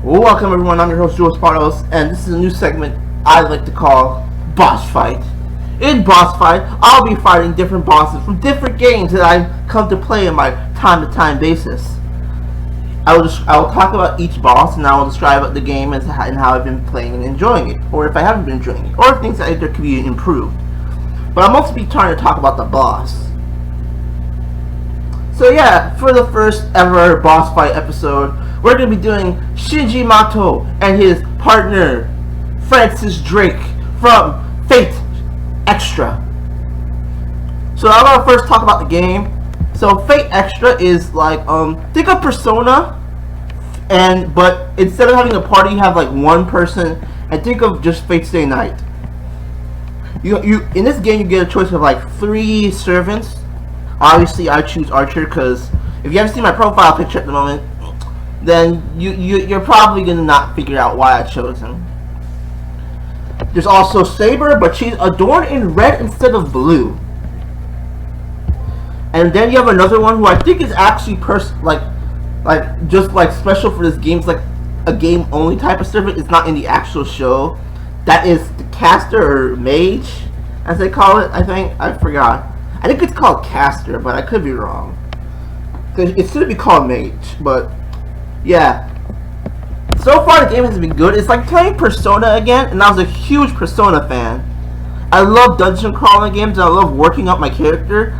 Welcome everyone, I'm your host Duah Spartos, and this is a new segment I like to call Boss Fight. In Boss Fight, I'll be fighting different bosses from different games that I come to play on my time-to-time basis. I will talk about each boss, and I will describe the game and how I've been playing and enjoying it, or if I haven't been enjoying it, or things that could be improved. But I'm also trying to talk about the boss. So yeah, for the first ever boss fight episode, we're going to be doing Shinji Matou and his partner, Francis Drake, from Fate Extra. So I'm going to first talk about the game. So Fate Extra is like, think of Persona, but instead of having a party, you have like one person, and think of just Fate Stay Night. You in this game, you get a choice of like 3 servants. Obviously, I choose Archer because if you haven't seen my profile picture at the moment, then you're probably gonna not figure out why I chose him. There's also Saber, but she's adorned in red instead of blue. And then you have another one who I think is actually just special for this game. It's like a game only type of servant. It's not in the actual show. That is the caster or mage, as they call it. I forgot. I think it's called caster, but I could be wrong. It should be called mage, but yeah. So far the game has been good. It's like playing Persona again, and I was a huge Persona fan. I love dungeon crawling games, and I love working up my character.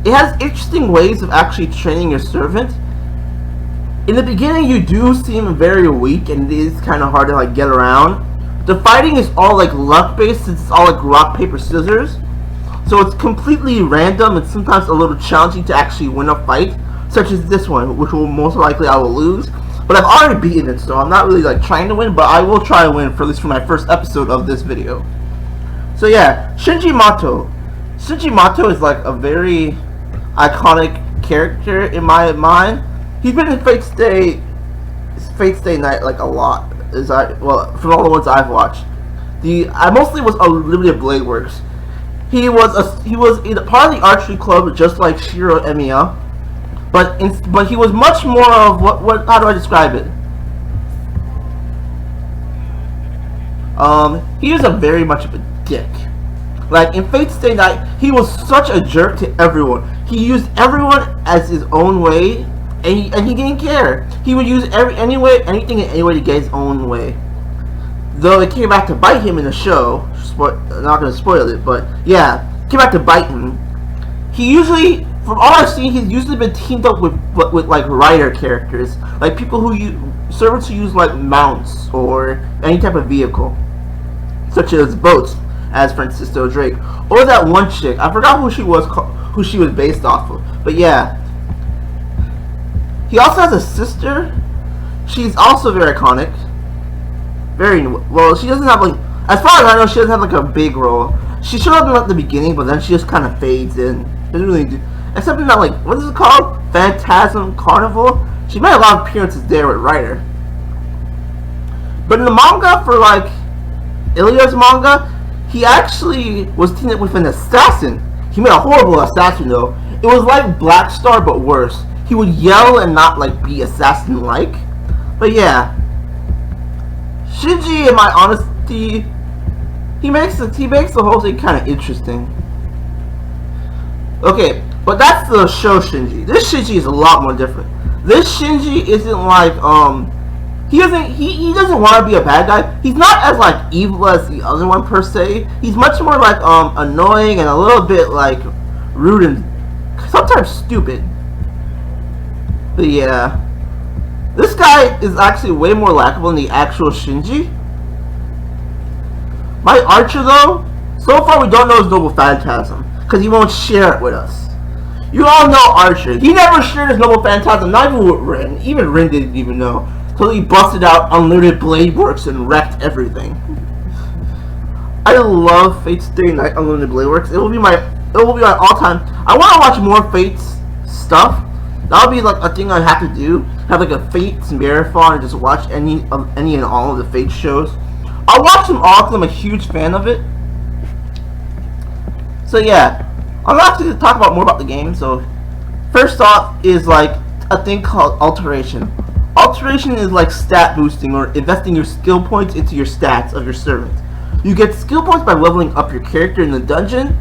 It has interesting ways of actually training your servant. In the beginning, you do seem very weak, and it is kind of hard to like get around. The fighting is all like luck based. It's all like rock, paper, scissors. So it's completely random and sometimes a little challenging to actually win a fight, such as this one, which will most likely I will lose. But I've already beaten it, so I'm not really like trying to win, but I will try to win for at least for my first episode of this video. So yeah, Shinji Matou. Shinji Matou is like a very iconic character in my mind. He's been in Fate Stay Night like a lot. From all the ones I've watched. I mostly was a Limited Blade Works. He was part of the archery club, just like Shiro Emiya, but he was much more of what? How do I describe it? He was a very much of a dick. Like in Fate Stay Night, he was such a jerk to everyone. He used everyone as his own way, and he didn't care. He would use anything and any way to get his own way. Though it came back to bite him in the show. I'm not going to spoil it, but yeah, it came back to bite him. He usually, from all I've seen, he's usually been teamed up with like rider characters, like people servants who use like mounts or any type of vehicle, such as boats, as Francisco Drake, or that one chick. I forgot who she was based off of, but yeah. He also has a sister. She's also very iconic. Very well. She doesn't have like, as far as I know, she doesn't have like a big role. She showed up at the beginning, but then she just kind of fades in. Doesn't really do, except in that like, what is it called? Phantasm Carnival. She made a lot of appearances there with Ryder. But in the manga, for like Ilya's manga, he actually was teamed up with an assassin. He made a horrible assassin though. It was like Black Star but worse. He would yell and not like be assassin-like. But yeah. Shinji, in my honesty, he makes the whole thing kind of interesting. Okay, but that's the show Shinji. This Shinji is a lot more different. This Shinji isn't like he doesn't want to be a bad guy. He's not as like evil as the other one per se. He's much more like annoying and a little bit like rude and sometimes stupid. But yeah. This guy is actually way more likable than the actual Shinji. My Archer though, so far we don't know his Noble Phantasm, because he won't share it with us. You all know Archer. He never shared his Noble Phantasm, not even with Rin. Even Rin didn't even know. Until he busted out Unlimited Blade Works and wrecked everything. I love Fate Stay Night Unlimited Blade Works. It will be my all-time. I want to watch more Fate's stuff. That'll be like a thing I have to do. Have like a Fates marathon and just watch any and all of the Fate shows. I'll watch them all because I'm a huge fan of it. So yeah, I'm actually going to talk more about the game. So first off is like a thing called alteration. Alteration is like stat boosting or investing your skill points into your stats of your servant. You get skill points by leveling up your character in the dungeon.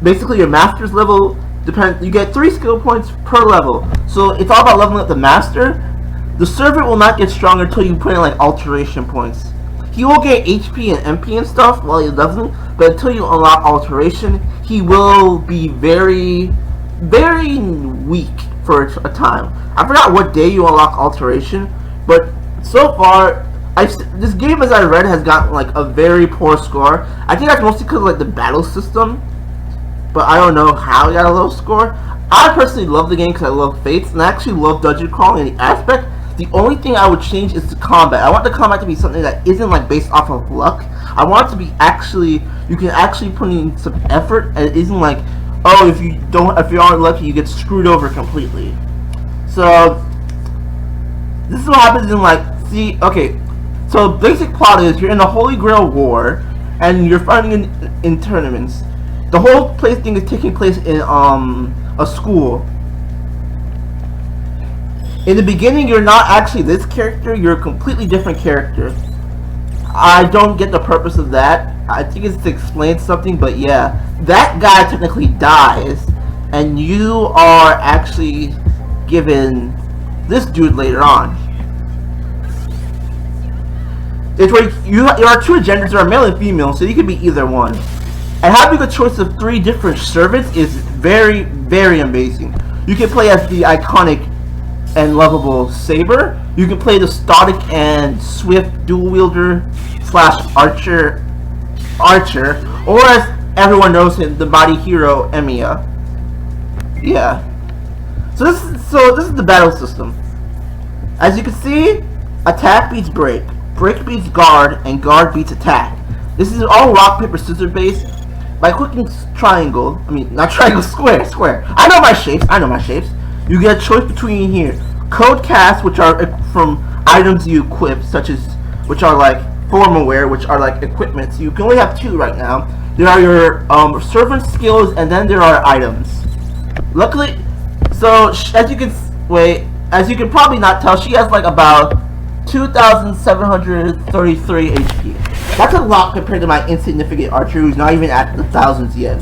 Basically, your master's level depends. You get 3 skill points per level, so it's all about leveling up the master. The servant will not get stronger until you put in like alteration points. He will get HP and MP and stuff while you're leveling, but until you unlock alteration, he will be very, very weak for a time. I forgot what day you unlock alteration, but so far, this game, as I read, has gotten like a very poor score. I think that's mostly because of like the battle system, but I don't know how it got a low score. I personally love the game because I love Fates, and I actually love dungeon crawling in the aspect. The only thing I would change is the combat. I want the combat to be something that isn't like based off of luck. I want it to be actually, you can actually put in some effort, and it isn't like, oh, if you aren't lucky, you get screwed over completely. So this is what happens in like, okay, so basic plot is you're in the Holy Grail War, and you're fighting in tournaments. The whole thing is taking place in a school. In the beginning, you're not actually this character, you're a completely different character. I don't get the purpose of that. I think it's to explain something, but yeah. That guy technically dies, and you are actually given this dude later on. It's where there are 2 agendas, there are male and female, so you can be either one. And having a choice of 3 different servants is very, very amazing. You can play as the iconic and lovable Saber. You can play the static and swift dual wielder / archer, or as everyone knows him, the mighty hero Emiya. Yeah. So this is the battle system. As you can see, attack beats break, break beats guard, and guard beats attack. This is all rock paper scissors based. By clicking triangle, not triangle, square. I know my shapes. You get a choice between here. Code casts, which are from items you equip, which are like formal wear, which are like equipment. So you can only have 2 right now. There are your servant skills, and then there are items. Luckily, so as you can probably not tell, she has like about 2,733 HP. That's a lot compared to my insignificant archer who's not even at the thousands yet.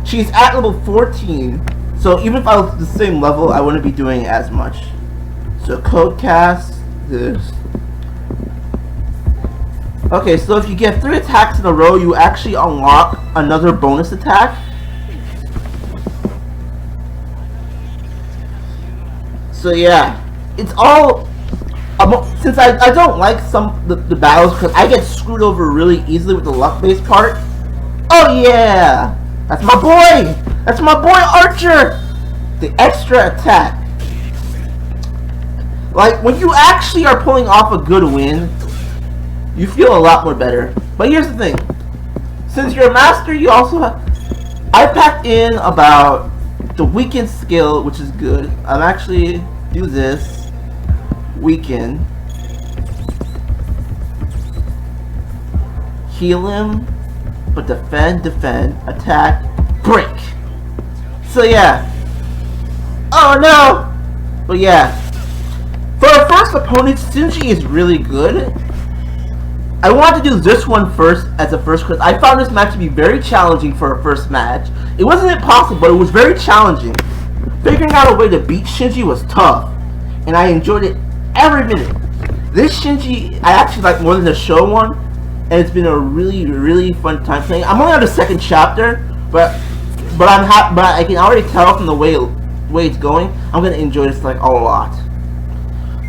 She's at level 14, so even if I was the same level, I wouldn't be doing as much. So code cast this. Okay, so if you get 3 attacks in a row, you actually unlock another bonus attack. So yeah, it's all since I don't like the battles because I get screwed over really easily with the luck based part. Oh yeah, that's my boy Archer. The extra attack. Like, when you actually are pulling off a good win, you feel a lot more better. But here's the thing. Since you're a master, you also have... I packed in about the weakened skill, which is good. I'm actually... do this. Weaken. Heal him. But defend, attack, break. So yeah. Oh no! But yeah. For our first opponent, Shinji is really good. I wanted to do this one first as a first because I found this match to be very challenging for a first match. It wasn't impossible, but it was very challenging. Figuring out a way to beat Shinji was tough, and I enjoyed it every minute. This Shinji, I actually like more than the show one, and it's been a really, really fun time playing. I'm only on the 2nd chapter, but I can already tell from the way it's going, I'm gonna enjoy this like a lot.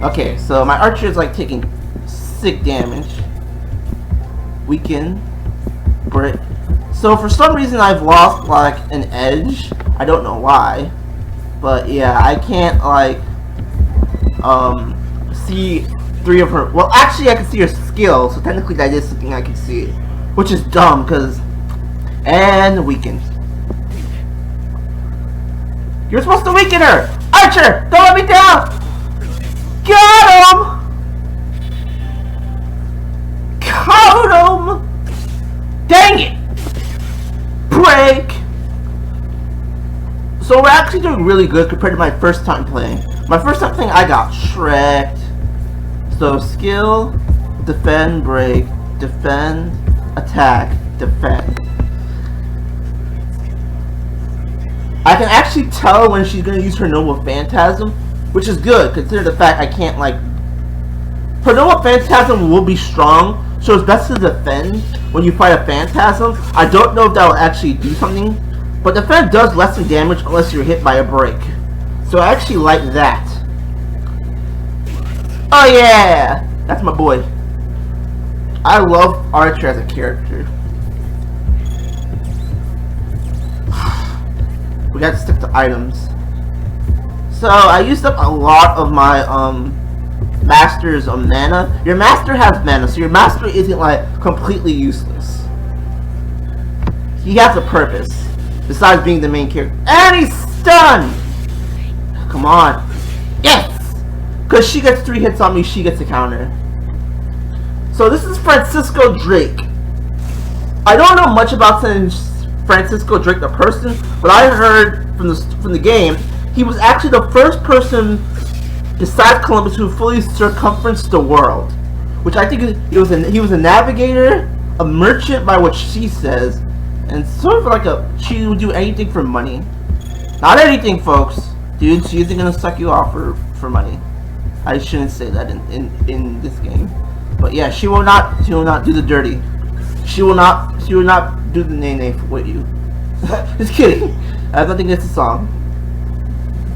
Okay, so my archer is like taking sick damage. Weaken. Break. So for some reason I've lost like an edge. I don't know why. But yeah, I can't like see 3 of her. Well, actually I can see her skill, so technically that is something I can see. Which is dumb because and weaken. You're supposed to weaken her! Archer! Don't let me down! Got him! Caught him! Dang it! Break! So we're actually doing really good compared to my first time playing. My first thing I got shreked. So skill, defend, break, defend, attack, defend. I can actually tell when she's gonna use her Noble Phantasm, which is good, considering the fact I can't like. Her Noble Phantasm will be strong, so it's best to defend when you fight a Phantasm. I don't know if that will actually do something, but defend does lessen damage unless you're hit by a break. So I actually like that. Oh yeah! That's my boy. I love Archer as a character. We got to stick to items. So I used up a lot of my master's mana. Your master has mana, so your master isn't like completely useless. He has a purpose besides being the main character. And he's stunned. Come on, yes, because she gets 3 hits on me, she gets a counter. So this is Francisco Drake. I don't know much about Francisco Drake the person, but I heard from the game he was actually the first person besides Columbus who fully circumferenced the world, which I think he was a navigator, a merchant by what she says, and sort of like she would do anything for money. Not anything, folks. Dude, she isn't gonna suck you off for money. I shouldn't say that in this game, but yeah, she will not do the dirty. She will not do the nay with you. Just kidding. I don't think that's a song.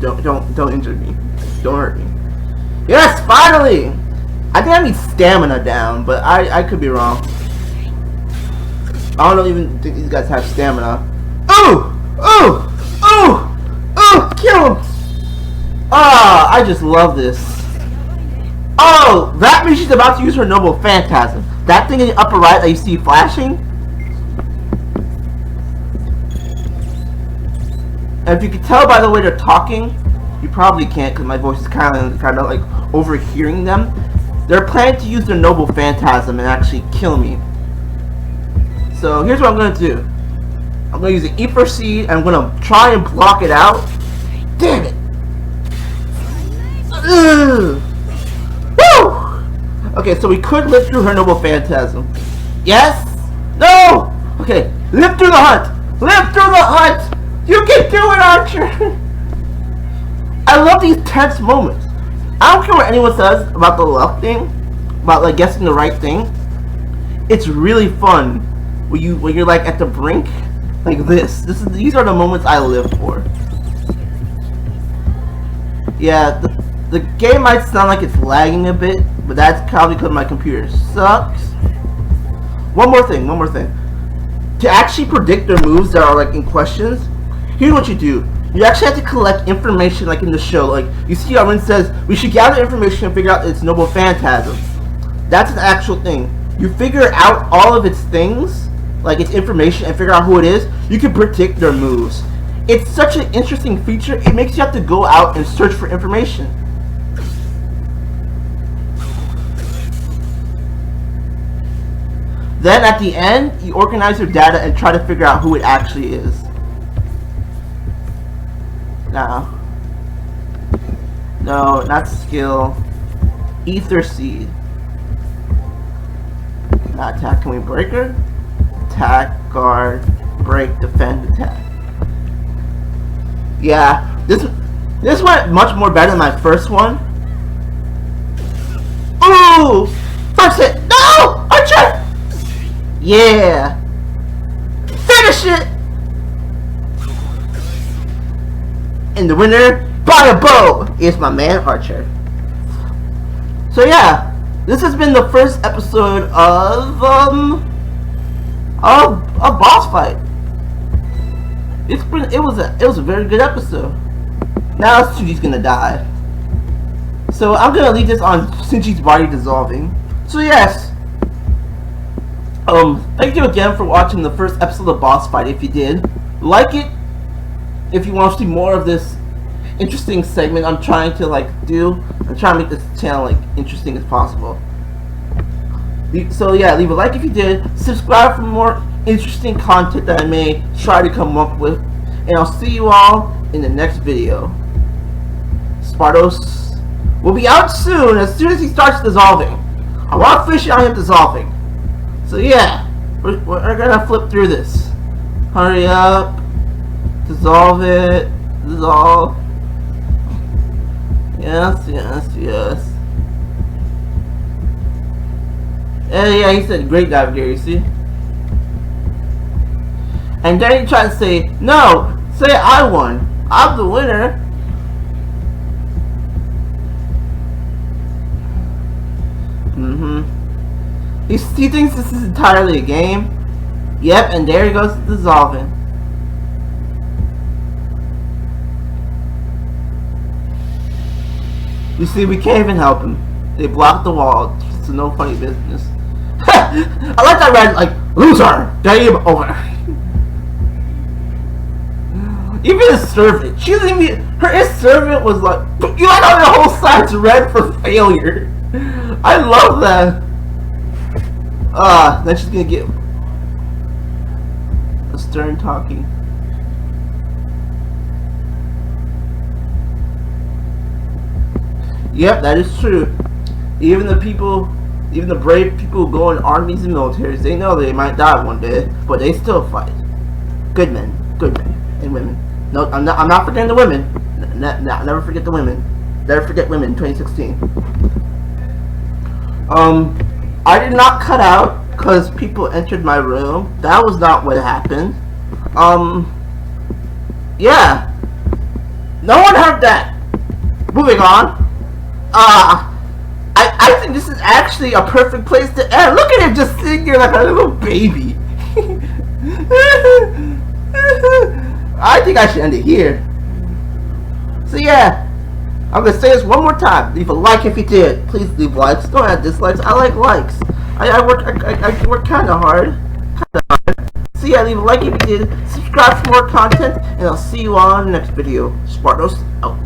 Don't injure me. Don't hurt me. Yes, finally! I think I need stamina down, but I could be wrong. I don't even think these guys have stamina. Ooh! Ooh! Ooh! Ooh! Kill him! Ah, I just love this. Oh, that means she's about to use her Noble Phantasm. That thing in the upper right that you see flashing. And if you can tell by the way they're talking, you probably can't because my voice is kind of like overhearing them. They're planning to use their Noble Phantasm and actually kill me. So here's what I'm going to do. I'm going to use an Ether Seed. I'm going to try and block it out. Damn it. Ugh. Woo! Okay, so we could live through her Noble Phantasm. Yes? No! Okay, live through the hunt! Live through the hunt! You can do it, Archer! I love these tense moments. I don't care what anyone says about the luck thing, about like guessing the right thing. It's really fun when you're like at the brink, like this. These are the moments I live for. Yeah, the game might sound like it's lagging a bit, but that's probably because my computer sucks. One more thing. To actually predict their moves that are like in questions, here's what you do. You actually have to collect information like in the show. Like, you see how Rin says, we should gather information and figure out its Noble Phantasm. That's an actual thing. You figure out all of its things, like its information, and figure out who it is, you can predict their moves. It's such an interesting feature, it makes you have to go out and search for information. Then at the end, you organize your data and try to figure out who it actually is. No, not skill. Ether Seed. Not attack. Can we break her? Attack, guard, break, defend, attack. Yeah, this went much more better than my first one. Ooh! First hit! No! Archer! Yeah! Finish it! And the winner, by a bow, is my man Archer. So yeah, this has been the first episode of a boss fight. It was a very good episode. Now Shinji's gonna die. So I'm gonna leave this on Shinji's body dissolving. So yes. Thank you again for watching the first episode of Boss Fight. If you did, like it. If you want to see more of this interesting segment I'm trying to do, I'm trying to make this channel like interesting as possible. So yeah, leave a like if you did, subscribe for more interesting content that I may try to come up with, and I'll see you all in the next video. Spartos will be out soon as he starts dissolving. I want to fish on him dissolving. So yeah, we're gonna flip through this. Hurry up. Dissolve it. Dissolve. Yes. Yeah, he said great navigator, you see? And then he tried to say, no, say I won. I'm the winner. He thinks this is entirely a game. Yep, and there he goes to dissolving. You see, we can't even help him. They blocked the wall. It's no funny business. I like that red, like, loser! Game over. Even his servant. She didn't even, his servant was like, you like how the whole side's red for failure. I love that. Then she's gonna get a stern talking. Yep, that is true. Even the brave people who go in armies and militaries, they know they might die one day, but they still fight. Good men and women. No, I'm not forgetting the women. Never forget the women. Never forget women. 2016. I did not cut out because people entered my room. That was not what happened. Yeah. No one heard that. Moving on. I think this is actually a perfect place to end. Look at him just sitting here like a little baby. I think I should end it here. So yeah, I'm gonna say this one more time. Leave a like if you did. Please leave likes. Don't add dislikes. I like likes. I work kind of hard. So yeah, leave a like if you did. Subscribe for more content, and I'll see you on the next video. Spartos out.